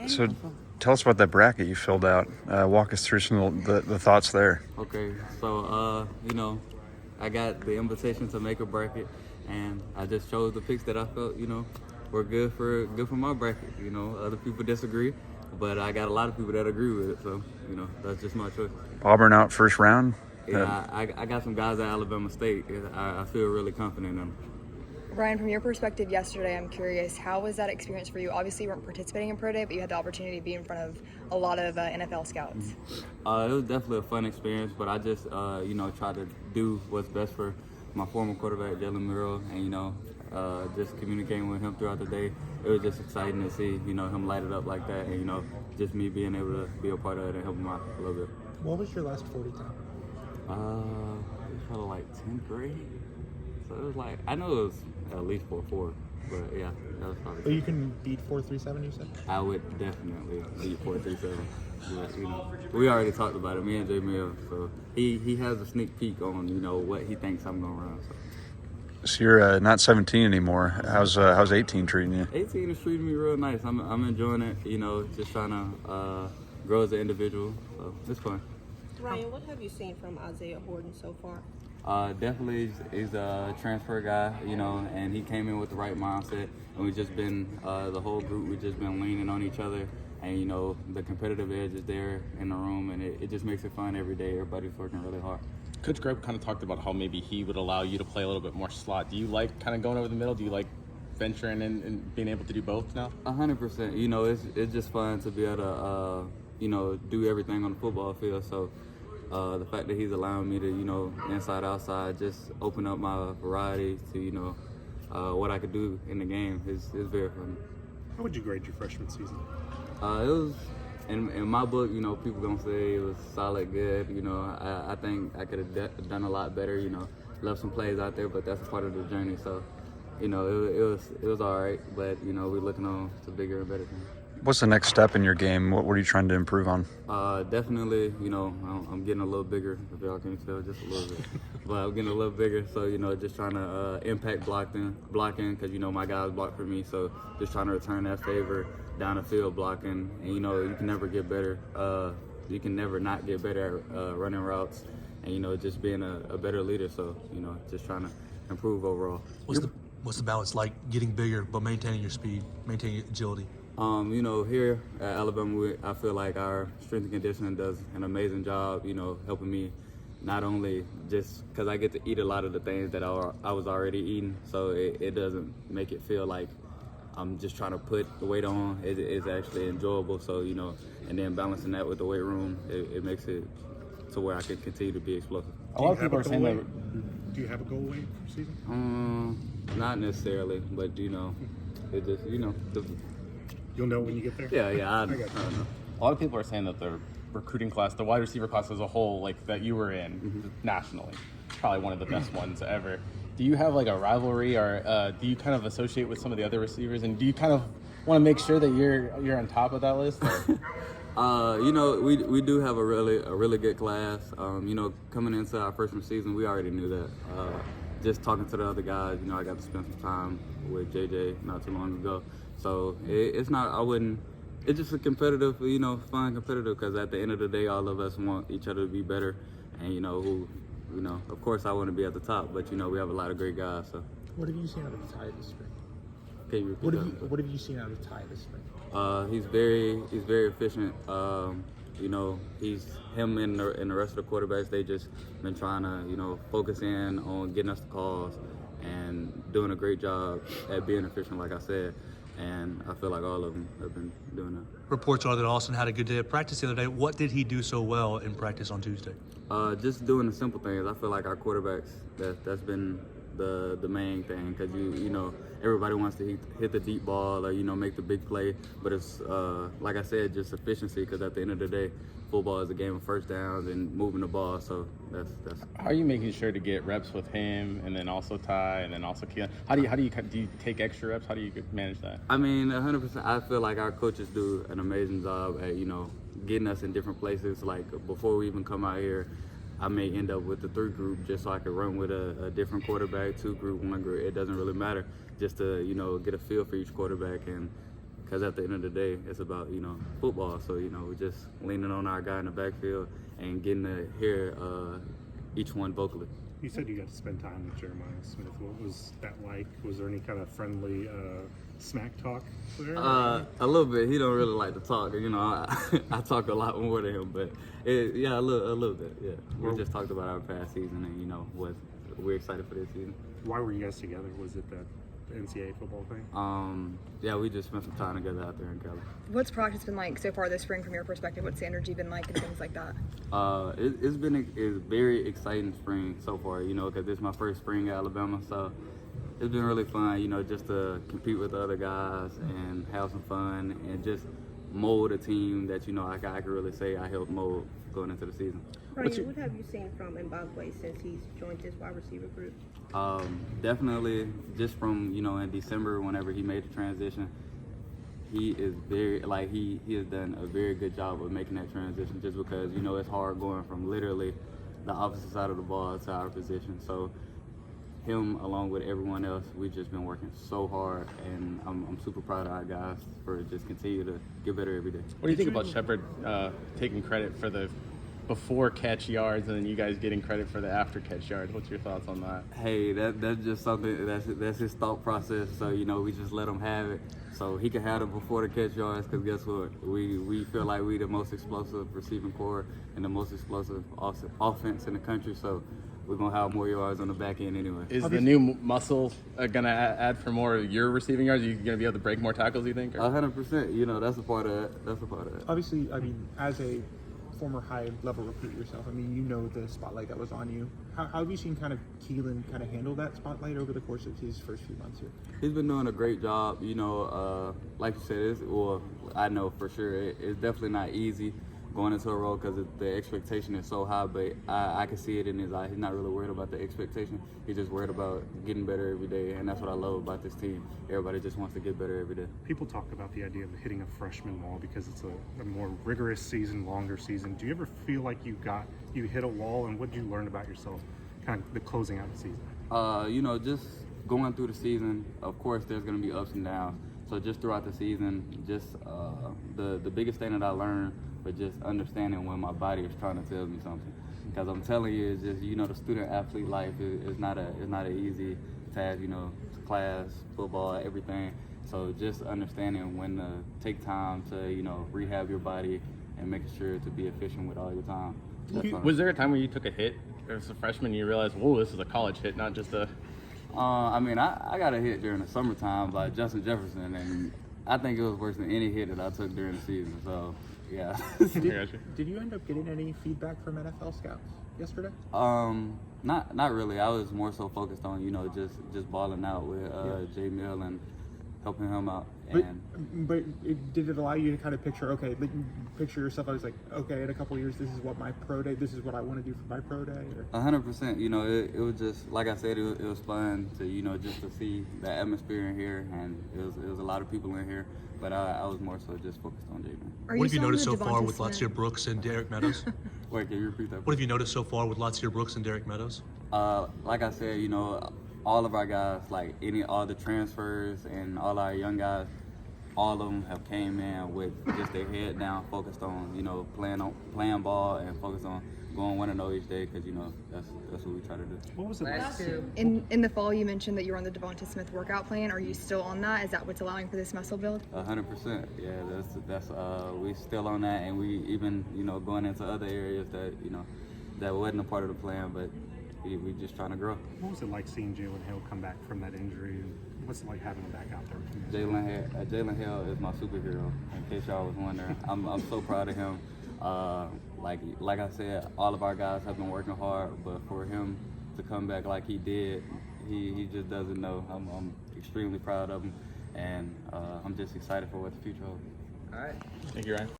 So tell us about that bracket you filled out. Walk us through some of the thoughts there. Okay, so I got the invitation to make a bracket, and I just chose the picks that I felt were good for my bracket. Other people disagree, but I got a lot of people that agree with it, so that's just my choice. Auburn out first round. Yeah, I got some guys at Alabama State. I feel really confident in them. Ryan, from your perspective yesterday, I'm curious, how was that experience for you? Obviously, you weren't participating in Pro Day, but you had the opportunity to be in front of a lot of NFL scouts. It was definitely a fun experience, but I just, tried to do what's best for my former quarterback, Jalen Murrow, and, just communicating with him throughout the day. It was just exciting to see, him light it up like that, and, just me being able to be a part of it and help him out a little bit. What was your last 40 time? It felt like 10th grade. So it was like, I know it was at least 4.4, but yeah, that was probably. But you can beat 4.37, you said? I would definitely beat 4.37. But, we already talked about it, me and Jay Mill. So he has a sneak peek on what he thinks I'm gonna run. So you're not 17 anymore. How's 18 treating you? 18 is treating me real nice. I'm enjoying it. Just trying to grow as an individual. So it's fun. Ryan, what have you seen from Isaiah Horton so far? Definitely, he's a transfer guy, and he came in with the right mindset. And we've just been, the whole group, we've just been leaning on each other. And, the competitive edge is there in the room, and it just makes it fun every day. Everybody's working really hard. Coach Greb kind of talked about how maybe he would allow you to play a little bit more slot. Do you like kind of going over the middle? Do you like venturing and being able to do both now? 100%. It's just fun to be able to, do everything on the football field. So, the fact that he's allowing me to, inside, outside, just open up my variety to, what I could do in the game is very fun. How would you grade your freshman season? It was, in my book, people gonna say it was solid, good. I think I could have done a lot better. Left some plays out there, but that's a part of the journey. So, it was all right. But we're looking on to bigger and better things. What's the next step in your game? What are you trying to improve on? Definitely, I'm getting a little bigger, if y'all can tell, just a little bit. But I'm getting a little bigger, so, just trying to impact blocking, because, my guys block for me. So just trying to return that favor down the field blocking. And, you can never get better. You can never not get better at running routes and, just being a better leader. So, just trying to improve overall. What's the balance like getting bigger but maintaining your speed, maintaining your agility? Here at Alabama, I feel like our strength and conditioning does an amazing job, helping me not only just because I get to eat a lot of the things that I was already eating, so it doesn't make it feel like I'm just trying to put the weight on. It's actually enjoyable, so, and then balancing that with the weight room, it makes it to where I can continue to be explosive. A lot of people are saying that. Do you have a goal weight for season? Not necessarily, but, it just, You'll know when you get there? Yeah, I don't know. A lot of people are saying that the recruiting class, the wide receiver class as a whole, like that you were in nationally, probably one of the best ones ever. Do you have like a rivalry, or do you kind of associate with some of the other receivers, and do you kind of want to make sure that you're on top of that list? We do have a really good class. Coming into our freshman season, we already knew that. Just talking to the other guys, I got to spend some time with JJ not too long ago. So it's just a competitive, fun competitive, because at the end of the day, all of us want each other to be better. And, of course I want to be at the top, but, we have a lot of great guys. So. What have you seen out of Ty this spring? Can you repeat that? What have you seen out of Ty this spring? He's very efficient. He's him and the rest of the quarterbacks. They just been trying to focus in on getting us the calls and doing a great job at being efficient, like I said. And I feel like all of them have been doing that. Reports are that Austin had a good day of practice the other day. What did he do so well in practice on Tuesday? Just doing the simple things. I feel like our quarterbacks, that's been the main thing, because everybody wants to hit the deep ball or make the big play, but it's like I said, just efficiency, because at the end of the day, football is a game of first downs and moving the ball. So that's. How are you making sure to get reps with him, and then also Ty, and then also Keelan? How do you take extra reps? How do you manage that? I mean, 100%. I feel like our coaches do an amazing job at getting us in different places. Like before we even come out here, I may end up with the 3 group just so I could run with a different quarterback, 2 group, 1 group. It doesn't really matter, just to get a feel for each quarterback. And because at the end of the day, it's about, you know, football. So, you know, we're just leaning on our guy in the backfield and getting to hear each one vocally. You said you got to spend time with Jeremiah Smith. What was that like? Was there any kind of friendly smack talk there? A little bit. He don't really like to talk. You know, I talk a lot more than him, but yeah, a little bit. Yeah, we just talked about our past season, and you know, we're excited for this season. Why were you guys together? Was it the NCAA football thing? Yeah, we just spent some time together out there in Cali. What's practice been like so far this spring from your perspective? What's the energy been like and things like that? It's been a very exciting spring so far, you know, because this is my first spring at Alabama, so it's been really fun, you know, just to compete with the other guys and have some fun and just mold a team that, you know, I can really say I helped mold going into the season. Ryan, what have you seen from Mbakwe since he's joined this wide receiver group? Definitely just from, you know, in December, whenever he made the transition, he is very, like, he has done a very good job of making that transition just because, you know, it's hard going from literally the opposite side of the ball to our position. So him, along with everyone else, we've just been working so hard, and I'm super proud of our guys for just continue to get better every day. What do you think about Shepard taking credit for the before catch yards and then you guys getting credit for the after catch yards? What's your thoughts on that? Hey, that's just something, that's his thought process. So, you know, we just let him have it. So he can have it before the catch yards, because guess what? We feel like we the most explosive receiving core and the most explosive offense in the country. So we're going to have more yards on the back end anyway. Is the new muscle going to add for more of your receiving yards? Are you going to be able to break more tackles, you think? Or? 100%. You know, that's a part of it. That's a part of it. Obviously, I mean, as a former high-level recruit yourself, I mean, you know the spotlight that was on you. How have you seen kind of Keelan kind of handle that spotlight over the course of his first few months here? He's been doing a great job. You know, like you said, I know for sure it's definitely not easy going into a role because the expectation is so high, but I can see it in his eye. He's not really worried about the expectation. He's just worried about getting better every day, and that's what I love about this team. Everybody just wants to get better every day. People talk about the idea of hitting a freshman wall because it's a more rigorous season, longer season. Do you ever feel like you hit a wall, and what did you learn about yourself kind of the closing out the season? You know, just going through the season, of course there's going to be ups and downs. So just throughout the season, just the biggest thing that I learned was just understanding when my body is trying to tell me something. Because I'm telling you, it's just, you know, the student athlete life is not an easy task, you know, class, football, everything. So just understanding when to take time to, you know, rehab your body and making sure to be efficient with all your time. Was there a time where you took a hit as a freshman and you realized, whoa, this is a college hit, not just a... I mean, I got a hit during the summertime by Justin Jefferson, and I think it was worse than any hit that I took during the season. So, yeah. Did you end up getting any feedback from NFL scouts yesterday? Not really. I was more so focused on, you know, just balling out with Jay Mill and helping him out. But did it allow you to kind of picture yourself? I was like, okay, in a couple of years, this is what my pro day, this is what I want to do for my pro day? 100%. You know, it was just, like I said, it was fun to, you know, just to see the atmosphere in here, and it was a lot of people in here, but I was more so just focused on Jay. What have you noticed so far with Latsir Brooks and Derek Meadows? Wait, can you repeat that? What have you noticed so far with Latsir Brooks and Derek Meadows? Like I said, you know, all of our guys, like all the transfers and all our young guys, all of them have came in with just their head down, focused on, you know, playing ball and focused on going 1-0 each day, because, you know, that's what we try to do. What was it like? In the fall, you mentioned that you were on the Devonta Smith workout plan. Are you still on that? Is that what's allowing for this muscle build? 100%. Yeah, that's we still on that, and we even, you know, going into other areas that, you know, that wasn't a part of the plan, but we just trying to grow. What was it like seeing Jalen Hill come back from that injury, and what's it like having him back out there? Jalen Hill is my superhero, in case y'all was wondering. I'm so proud of him. Like I said, all of our guys have been working hard, but for him to come back like he did, he just doesn't know. I'm extremely proud of him, and I'm just excited for what the future holds. Thank you, Ryan.